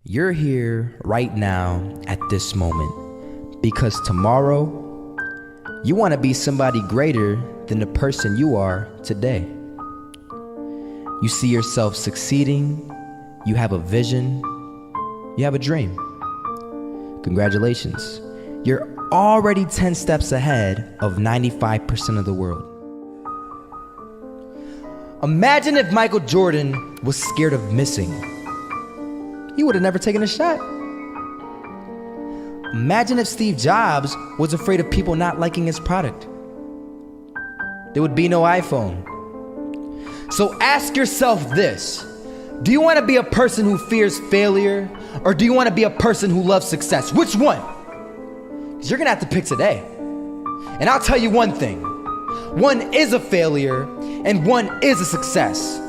You're here right now at this moment because tomorrow you want to be somebody greater than the person you are today. You see yourself succeeding, you have a vision, you have a dream. Congratulations. You're already 10 steps ahead of 95% of the world. Imagine if Michael Jordan was scared of missing. He would have never taken a shot. Imagine if Steve Jobs was afraid of people not liking his product. There would be no iPhone. So ask yourself this: do you want to be a person who fears failure, or do you want to be a person who loves success? Which one? Because you're going to have to pick today. And I'll tell you one thing: one is a failure and one is a success.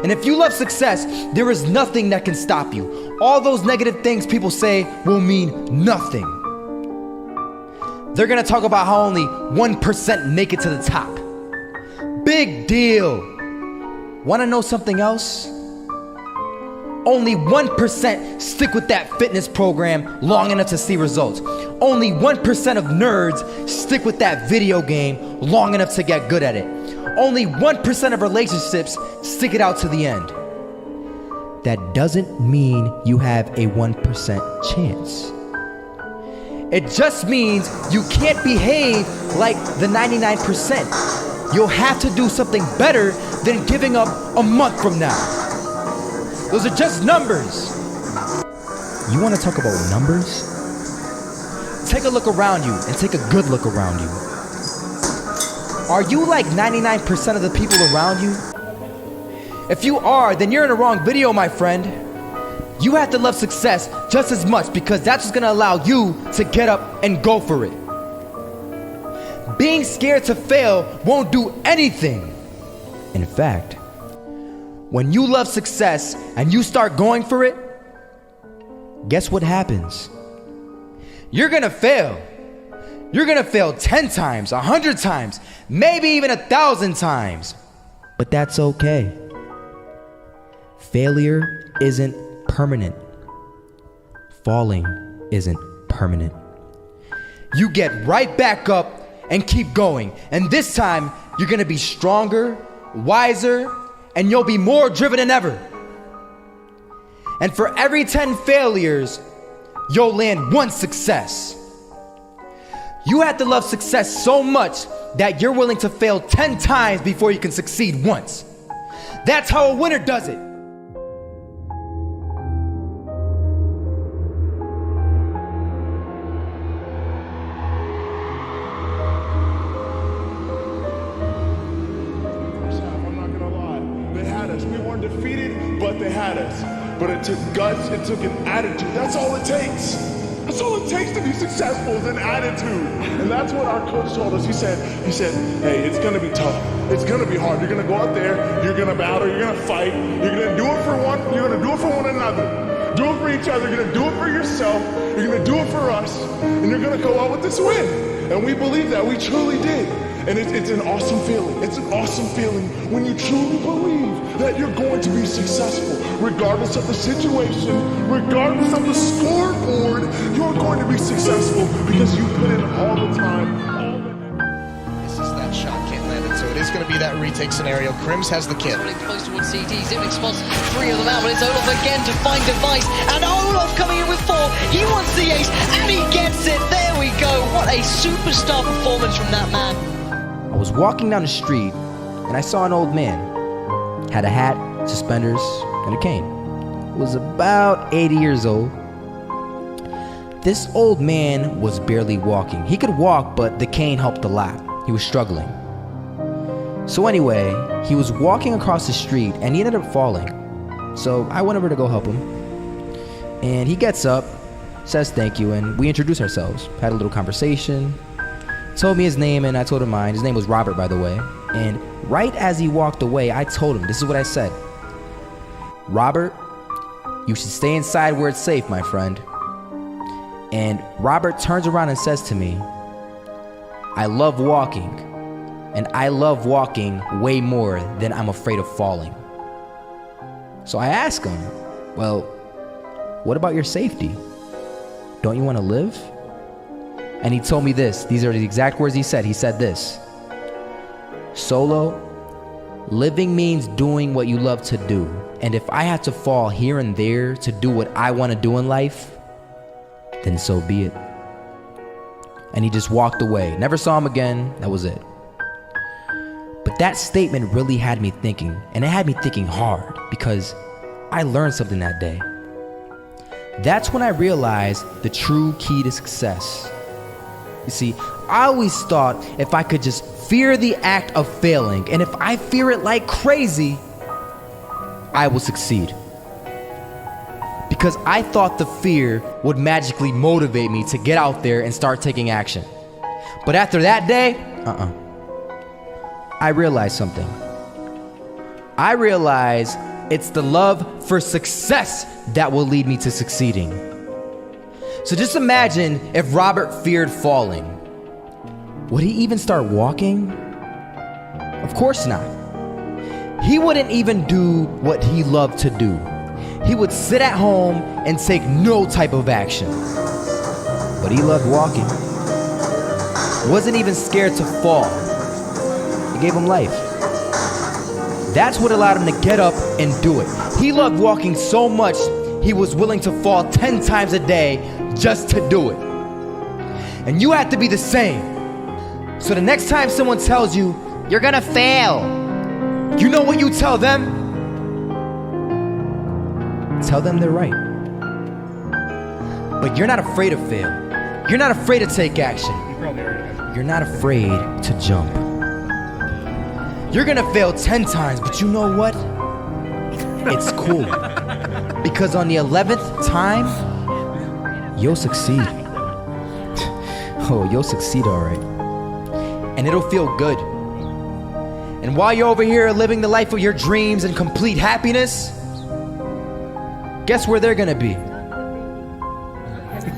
And if you love success, there is nothing that can stop you. All those negative things people say will mean nothing. They're gonna talk about how only 1% make it to the top. Big deal. Wanna know something else? Only 1% stick with that fitness program long enough to see results. Only 1% of nerds stick with that video game long enough to get good at it. Only 1% of relationships stick it out to the end. That doesn't mean you have a 1% chance. It just means you can't behave like the 99%. You'll have to do something better than giving up a month from now. Those are just numbers. You want to talk about numbers? Take a look around you and take a good look around you. Are you like 99% of the people around you? If you are, then you're in the wrong video, my friend. You have to love success just as much because that's what's gonna allow you to get up and go for it. Being scared to fail won't do anything. In fact, when you love success and you start going for it, guess what happens? You're gonna fail. You're gonna fail 10 times, 100 times, maybe even 1,000 times. But that's okay. Failure isn't permanent. Falling isn't permanent. You get right back up and keep going. And this time, you're gonna be stronger, wiser, and you'll be more driven than ever. And for every 10 failures, you'll land one success. You have to love success so much that you're willing to fail 10 times before you can succeed once. That's how a winner does it. I'm not gonna lie. They had us. We weren't defeated, but they had us. But it took guts, it took an attitude. That's all it takes. That's all it takes to be successful is an attitude. And that's what our coach told us. He said, hey, it's gonna be tough. It's gonna be hard. You're gonna go out there, you're gonna battle, you're gonna fight, you're gonna do it for one, you're gonna do it for one another. Do it for each other, you're gonna do it for yourself, you're gonna do it for us, and you're gonna go out with this win. And we believe that, we truly did. And it's an awesome feeling. It's an awesome feeling when you truly believe that you're going to be successful. Regardless of the situation, regardless of the scoreboard, you're going to be successful because you put in all the time. This is that shot, can't land it, so it is going to be that retake scenario. Crims has the kid. Running close towards CT, Zimnick spots 3 of them out, but it's Olaf again to find Device, and Olaf coming in with 4, he wants the ace, and he gets it, there we go, what a superstar performance from that man. I was walking down the street and I saw an old man. Had a hat, suspenders, and a cane. Was about 80 years old. This old man was barely walking. He could walk, but the cane helped a lot. He was struggling. So anyway, he was walking across the street and he ended up falling. So I went over to go help him. And he gets up, says thank you, and we introduced ourselves. Had a little conversation. Told me his name and I told him mine. His name was Robert, by the way. And right as he walked away, I told him, this is what I said: Robert, you should stay inside where it's safe, my friend. And Robert turns around and says to me, I love walking, and I love walking way more than I'm afraid of falling. So I asked him, well, what about your safety? Don't you want to live? And he told me this. These are the exact words he said. He said this: Solo, living means doing what you love to do. And if I had to fall here and there to do what I want to do in life, then so be it. And he just walked away. Never saw him again. That was it. But that statement really had me thinking, and it had me thinking hard, because I learned something that day. That's when I realized the true key to success. You see, I always thought if I could just fear the act of failing, and if I fear it like crazy, I will succeed. Because I thought the fear would magically motivate me to get out there and start taking action. But after that day, I realized something. I realized it's the love for success that will lead me to succeeding. So just imagine if Robert feared falling. Would he even start walking? Of course not. He wouldn't even do what he loved to do. He would sit at home and take no type of action. But he loved walking. Wasn't even scared to fall. It gave him life. That's what allowed him to get up and do it. He loved walking so much, he was willing to fall 10 times a day just to do it. And you have to be the same. So the next time someone tells you, you're gonna fail, you know what you tell them? Tell them they're right. But you're not afraid to fail. You're not afraid to take action. You're not afraid to jump. You're gonna fail 10 times, but you know what? It's cool. Because on the 11th time, you'll succeed. Oh, you'll succeed all right. And it'll feel good. And while you're over here living the life of your dreams and complete happiness, guess where they're gonna be?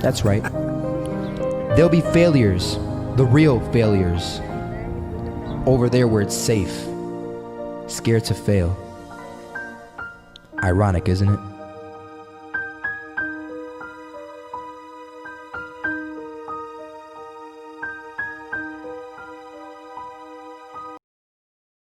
That's right. They'll be failures, the real failures. Over there where it's safe, scared to fail. Ironic, isn't it?